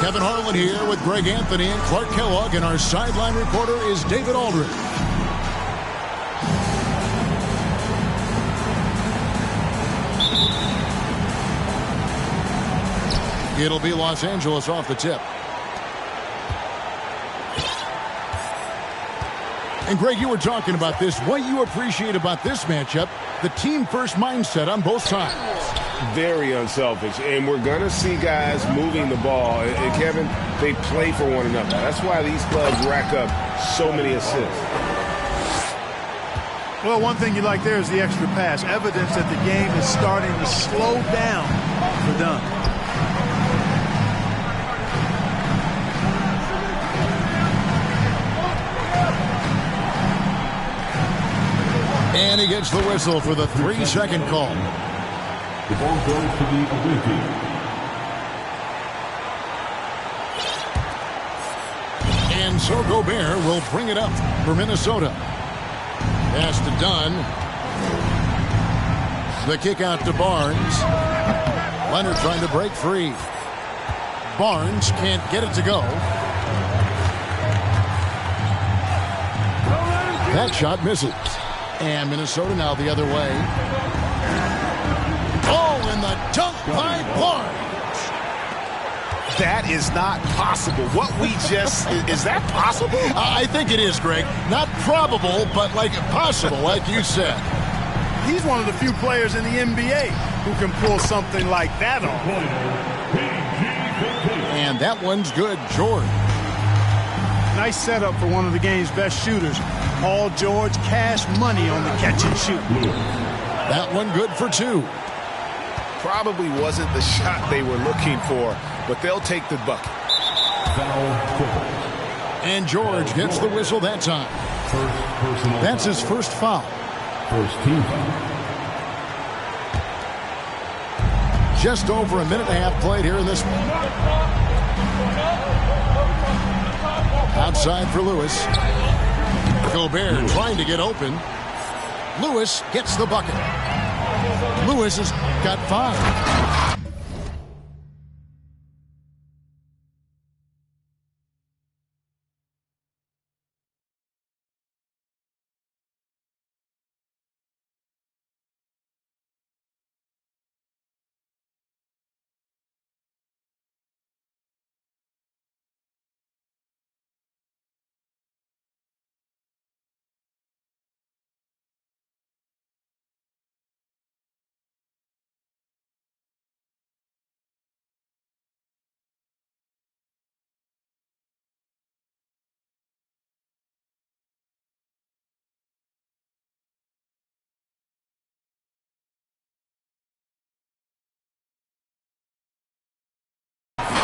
Kevin Harlan here with Greg Anthony and Clark Kellogg, and our sideline reporter is David Aldridge. It'll be Los Angeles off the tip. And Greg, you were talking about this. What you appreciate about this matchup, the team-first mindset on both sides. Very unselfish, and we're going to see guys moving the ball. And Kevin, they play for one another. That's why these clubs rack up so many assists. Well, one thing you like there is the extra pass. Evidence that the game is starting to slow down for Dunn. And he gets the whistle for the 3-second call. The ball goes to the away team. And so Gobert will bring it up for Minnesota. Pass to Dunn. The kick out to Barnes. Leonard trying to break free. Barnes can't get it to go. That shot misses. And Minnesota now the other way. Oh, and the dunk by Barnes. That is not possible. What we just, is that possible? I think it is, Greg. Not probable, but like possible, like you said. He's one of the few players in the NBA who can pull something like that off. And that one's good, George. Nice setup for one of the game's best shooters. Paul George, cash money on the catch and shoot. That one good for 2. Probably wasn't the shot they were looking for, but they'll take the bucket. And George gets the whistle that time. That's his first foul. First team foul. Just over a minute and a half played here in this one. Outside for Lewis. Gobert trying to get open. Lewis gets the bucket. Lewis has got 5.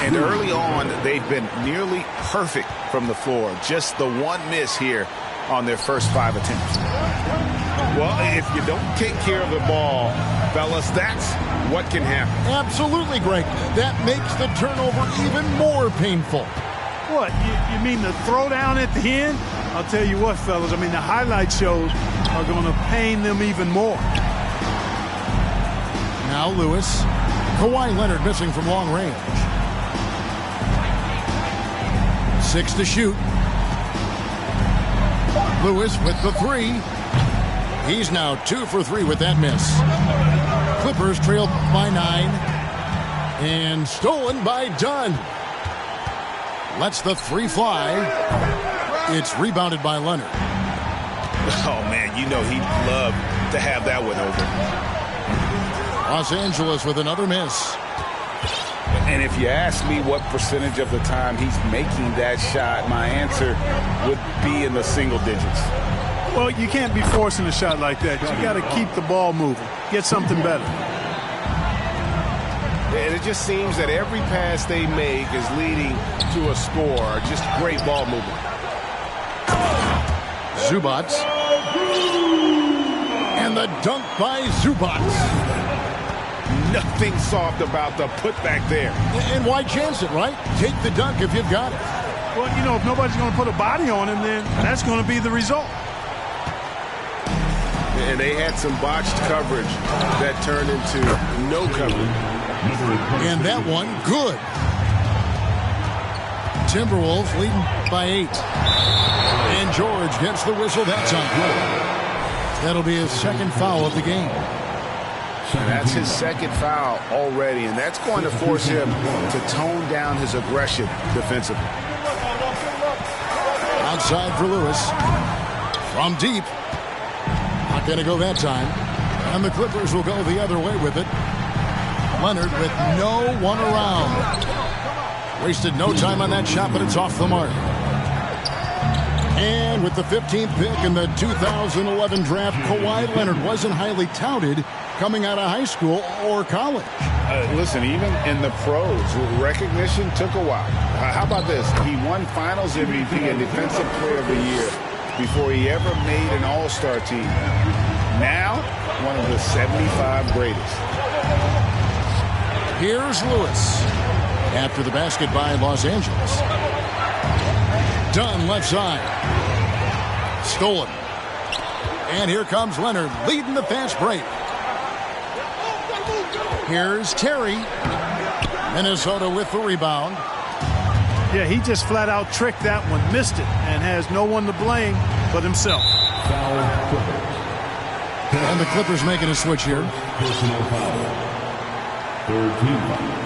And early on, they've been nearly perfect from the floor. Just the one miss here on their first 5 attempts. Well, if you don't take care of the ball, fellas, that's what can happen. Absolutely, Greg. That makes the turnover even more painful. What, you mean the throwdown at the end? I'll tell you what, fellas, I mean, the highlight shows are going to pain them even more. Now Lewis. Kawhi Leonard missing from long range. 6 to shoot. Lewis with the 3. He's now 2 for 3 with that miss. Clippers trailed by 9. And stolen by Dunn. Lets the 3 fly. It's rebounded by Leonard. Oh, man, you know he'd love to have that one over. Los Angeles with another miss. And if you ask me what percentage of the time he's making that shot, my answer would be in the single digits. Well, you can't be forcing a shot like that. You got to keep the ball moving. Get something better. And it just seems that every pass they make is leading to a score. Just great ball movement. Zubac. And the dunk by Zubac. Nothing soft about the putback there. And why chance it, right? Take the dunk if you've got it. Well, you know, if nobody's going to put a body on him, then that's going to be the result. And they had some botched coverage that turned into no coverage. And that one, good. Timberwolves leading by 8. And George gets the whistle that time. That'll be his second foul of the game. That's his second foul already, and that's going to force him to tone down his aggression defensively. Outside for Lewis. From deep. Not going to go that time. And the Clippers will go the other way with it. Leonard with no one around. Wasted no time on that shot, but it's off the mark. And with the 15th pick in the 2011 draft, Kawhi Leonard wasn't highly touted coming out of high school or college. Listen, even in the pros, recognition took a while. How about this? He won Finals MVP and Defensive Player of the Year before he ever made an All-Star team. Now, one of the 75 greatest. Here's Lewis after the basket by Los Angeles. Dunn left side. Stolen. And here comes Leonard leading the fast break. Here's Terry. Minnesota with the rebound. Yeah, he just flat out tricked that one, missed it, and has no one to blame but himself. And the Clippers making a switch here. Personal foul. Third team foul.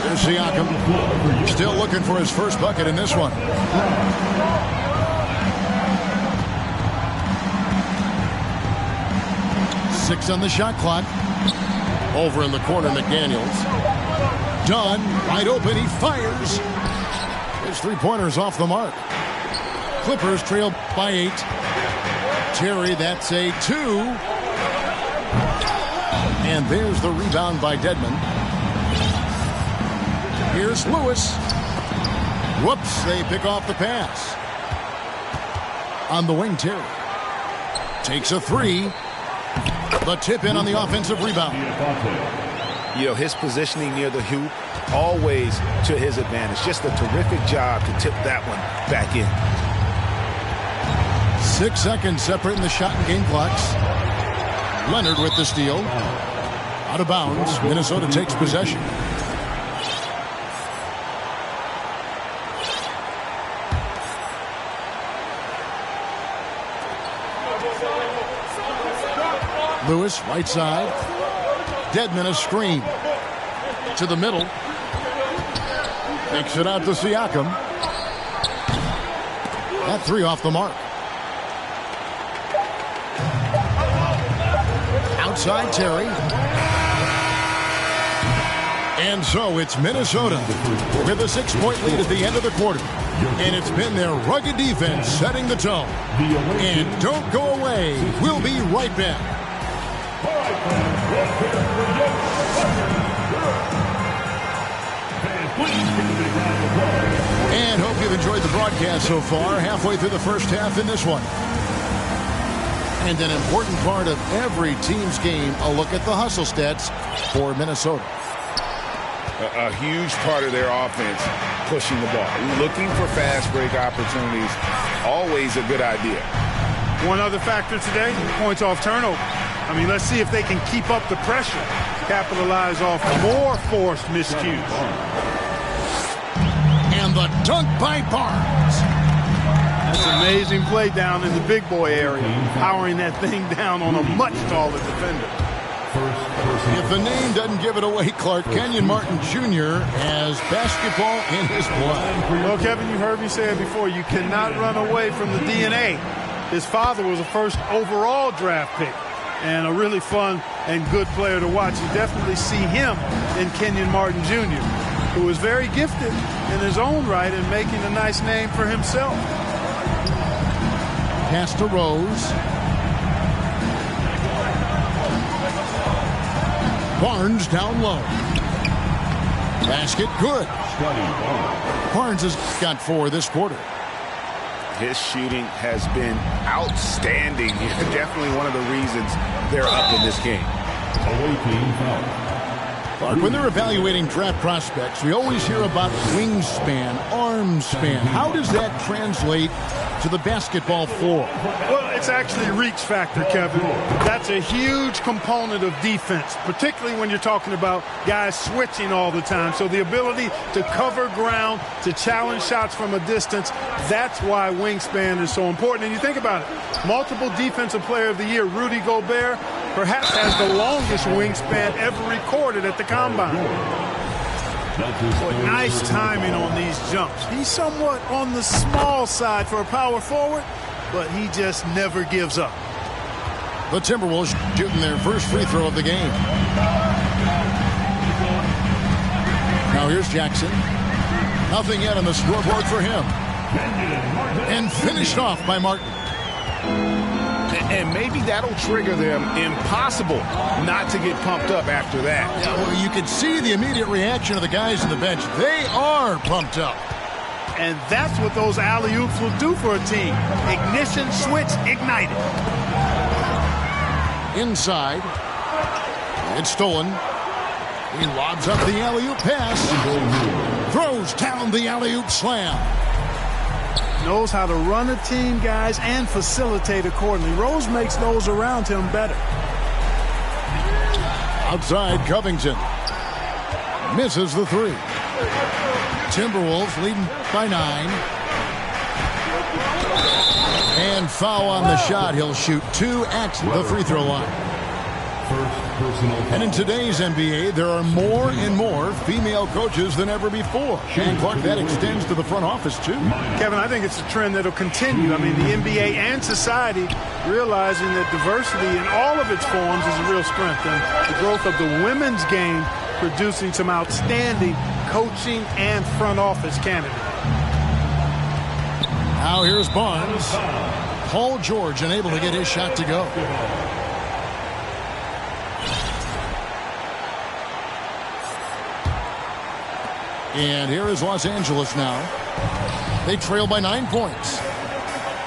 There's Siakam. Still looking for his first bucket in this one. Six on the shot clock. Over in the corner, McDaniels. Dunn, wide open, he fires. His three-pointer's off the mark. Clippers trail by 8. Terry, that's a 2. And there's the rebound by Dedmon. Here's Lewis. Whoops, they pick off the pass. On the wing, Terry. Takes a 3. The tip in on the offensive rebound. You know, his positioning near the hoop, always to his advantage. Just a terrific job to tip that one back in. 6 seconds separating the shot and game clocks. Leonard with the steal. Out of bounds. Minnesota takes possession. Lewis, right side. Dedmon, a screen. To the middle. Takes it out to Siakam. That 3 off the mark. Outside Terry. And so it's Minnesota with a 6-point lead at the end of the quarter. And it's been their rugged defense setting the tone. And don't go away. We'll be right back. And hope you've enjoyed the broadcast so far. Halfway through the first half in this one. And an important part of every team's game, a look at the hustle stats for Minnesota. A huge part of their offense, pushing the ball. Looking for fast break opportunities, always a good idea. One other factor today, points off turnover. I mean, let's see if they can keep up the pressure, capitalize off more forced miscues. And the dunk by Barnes. That's an amazing play down in the big boy area, powering that thing down on a much taller defender. If the name doesn't give it away, Clark, Kenyon Martin Jr. has basketball in his blood. Well, Kevin, you heard me say it before. You cannot run away from the DNA. His father was a first overall draft pick and a really fun and good player to watch. You definitely see him in Kenyon Martin Jr., who is very gifted in his own right and making a nice name for himself. Pass to Rose. Barnes down low. Basket good. Barnes has got 4 this quarter. His shooting has been outstanding. Definitely one of the reasons they're up in this game. Clark, when they're evaluating draft prospects, we always hear about wingspan, arm span. How does that translate to the basketball floor? Well, it's actually reach factor, Kevin. That's a huge component of defense, particularly when you're talking about guys switching all the time. So the ability to cover ground, to challenge shots from a distance, that's why wingspan is so important. And you think about it, multiple Defensive Player of the Year, Rudy Gobert, perhaps has the longest wingspan ever recorded at the Combine. Boy, nice timing on these jumps. He's somewhat on the small side for a power forward, but he just never gives up. The Timberwolves shooting their first free throw of the game. Now here's Jackson. Nothing yet on the scoreboard for him. And finished off by Martin. And maybe that'll trigger them. Impossible not to get pumped up after that. Yeah, well, you could see the immediate reaction of the guys on the bench. They are pumped up. And that's what those alley-oops will do for a team. Ignition switch ignited. Inside. It's stolen. He lobs up the alley-oop pass. Throws down the alley-oop slam. Knows how to run a team, guys, and facilitate accordingly. Rose makes those around him better. Outside, Covington. Misses the three. Timberwolves leading by 9. And foul on the shot. He'll shoot 2 at the free throw line. And in today's NBA, there are more and more female coaches than ever before. And Clark, that extends to the front office, too. Kevin, I think it's a trend that will continue. I mean, the NBA and society realizing that diversity in all of its forms is a real strength. And the growth of the women's game producing some outstanding coaching and front office candidates. Now here's Barnes. Paul George unable to get his shot to go. And here is Los Angeles now. They trail by 9 points.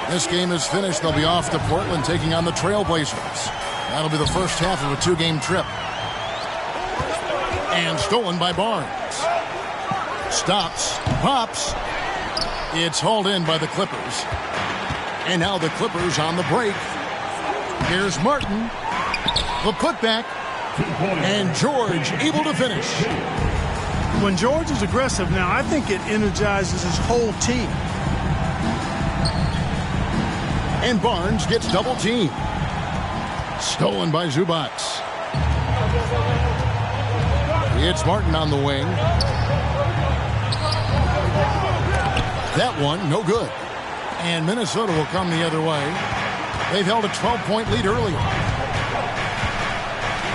This game is finished. They'll be off to Portland taking on the Trailblazers. That'll be the first half of a 2-game trip. And stolen by Barnes. Stops. Pops. It's hauled in by the Clippers. And now the Clippers on the break. Here's Martin. The putback. And George able to finish. When George is aggressive now, I think it energizes his whole team. And Barnes gets double teamed. Stolen by Zubac. It's Martin on the wing. That one, no good. And Minnesota will come the other way. They've held a 12-point lead earlier.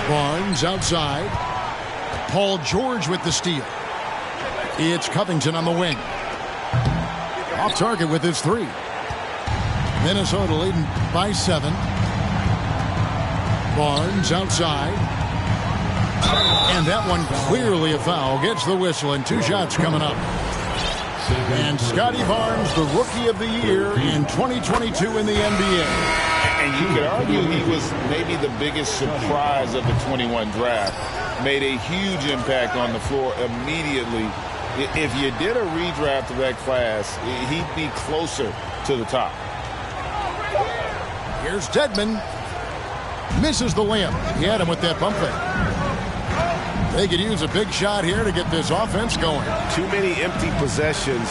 Barnes outside. Paul George with the steal. It's Covington on the wing. Off target with his 3. Minnesota leading by 7. Barnes outside. And that one clearly a foul. Gets the whistle and 2 shots coming up. And Scotty Barnes, the Rookie of the Year in 2022 in the NBA. And you could argue he was maybe the biggest surprise of the 21 draft. Made a huge impact on the floor immediately. If you did a redraft of that class, he'd be closer to the top. Here's Dedmon. Misses the layup. He had him with that bump fake. They could use a big shot here to get this offense going. Too many empty possessions.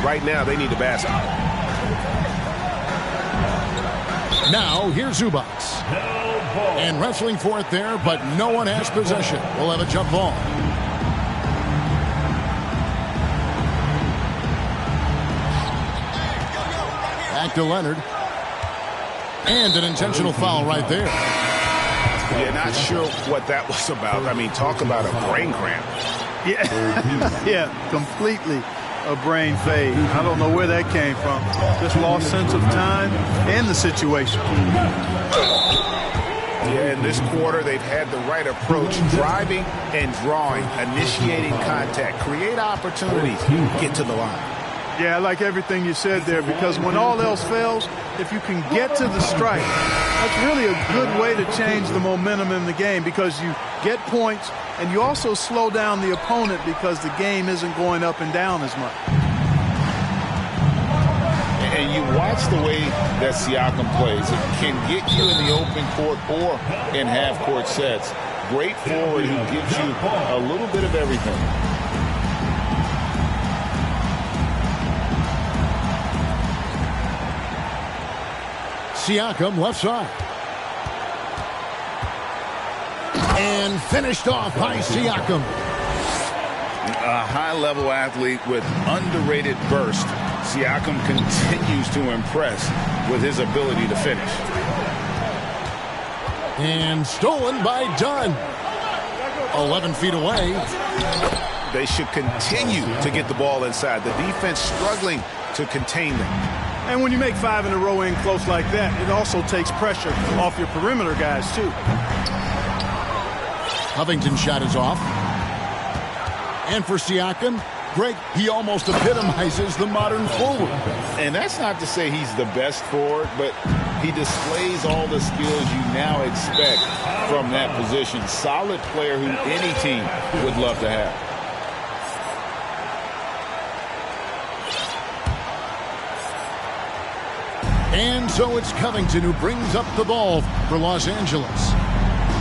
Right now, they need a basket. Now, here's Zubac. And wrestling for it there, but no one has possession. We'll have a jump ball. Back to Leonard. And an intentional foul right there. Yeah, not sure what that was about. I mean, talk about a brain cramp. Yeah, yeah, completely a brain fade. I don't know where that came from. Just lost sense of time and the situation. Yeah, in this quarter, they've had the right approach, driving and drawing, initiating contact, create opportunities, get to the line. Yeah, I like everything you said there, because when all else fails, if you can get to the strike, that's really a good way to change the momentum in the game, because you get points, and you also slow down the opponent because the game isn't going up and down as much. And you watch the way that Siakam plays. It can get you in the open court or in half-court sets. Great forward who gives you a little bit of everything. Siakam left side. And finished off by Siakam. A high-level athlete with underrated burst. Siakam continues to impress with his ability to finish. And stolen by Dunn. 11 feet away. They should continue to get the ball inside. The defense struggling to contain them. And when you make 5 in a row in close like that, it also takes pressure off your perimeter guys, too. Covington's shot is off. And for Siakam, Greg, he almost epitomizes the modern forward. And that's not to say he's the best forward, but he displays all the skills you now expect from that position. Solid player who any team would love to have. And so it's Covington who brings up the ball for Los Angeles.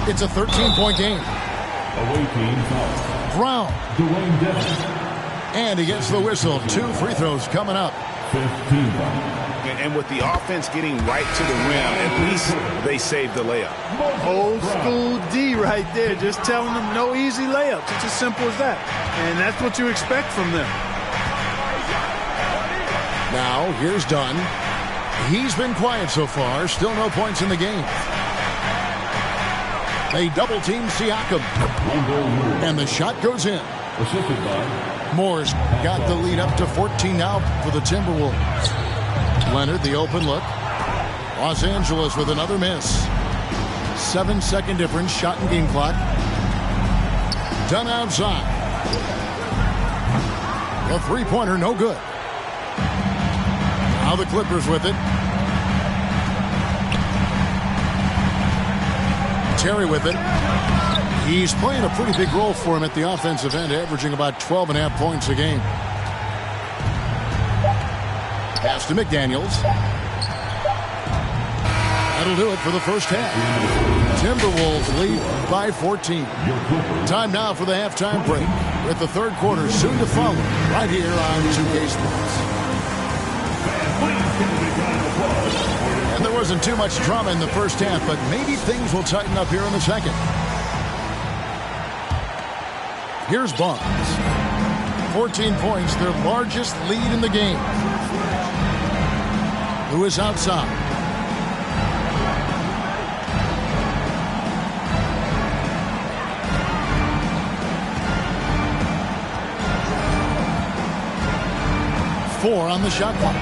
It's a 13-point game. Away team foul. Brown. Dwayne Dedmon. And he gets the whistle. 2 free throws coming up. 15. And with the offense getting right to the rim, at least they saved the layup. Old school D right there, just telling them no easy layups. It's as simple as that. And that's what you expect from them. Now, here's Dunn. He's been quiet so far. Still no points in the game. They double-team Siakam. And the shot goes in. Assisted by Moore's got the lead up to 14 now for the Timberwolves. Leonard, the open look. Los Angeles with another miss. 7-second difference, shot and game clock. Dunn outside. The three-pointer, no good. Now the Clippers with it. Terry with it. He's playing a pretty big role for him at the offensive end, averaging about 12.5 points a game. Pass to McDaniels. That'll do it for the first half. Timberwolves lead by 14. Time now for the halftime break, with the third quarter soon to follow, right here on 2K Sports. And there wasn't too much drama in the first half, but maybe things will tighten up here in the second. Here's Barnes. 14 points, their largest lead in the game. Lewis outside. Four on the shot clock.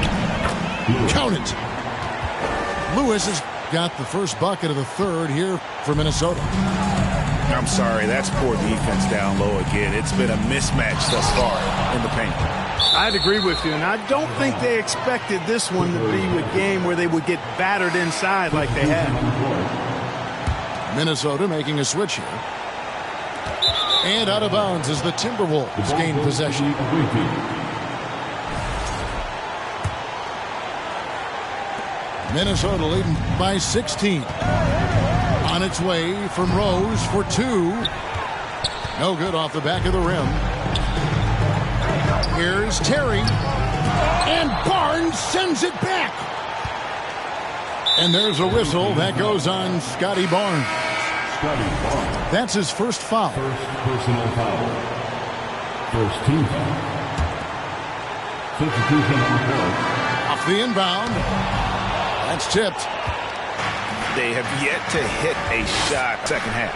Count it. Lewis has got the first bucket of the third here for Minnesota. I'm sorry, that's poor defense down low again. It's been a mismatch thus far in the paint. I'd agree with you, and I don't think they expected this one to be a game where they would get battered inside like they have. Minnesota making a switch here. And out of bounds as the Timberwolves gain possession. Minnesota leading by 16. On its way from Rose for two. No good off the back of the rim. Here's Terry. And Barnes sends it back. And there's a whistle that goes on Scotty Barnes. That's his first foul. First personal foul. First team foul. Substitution on the court. Off the inbound. That's tipped. They have yet to hit a shot second half.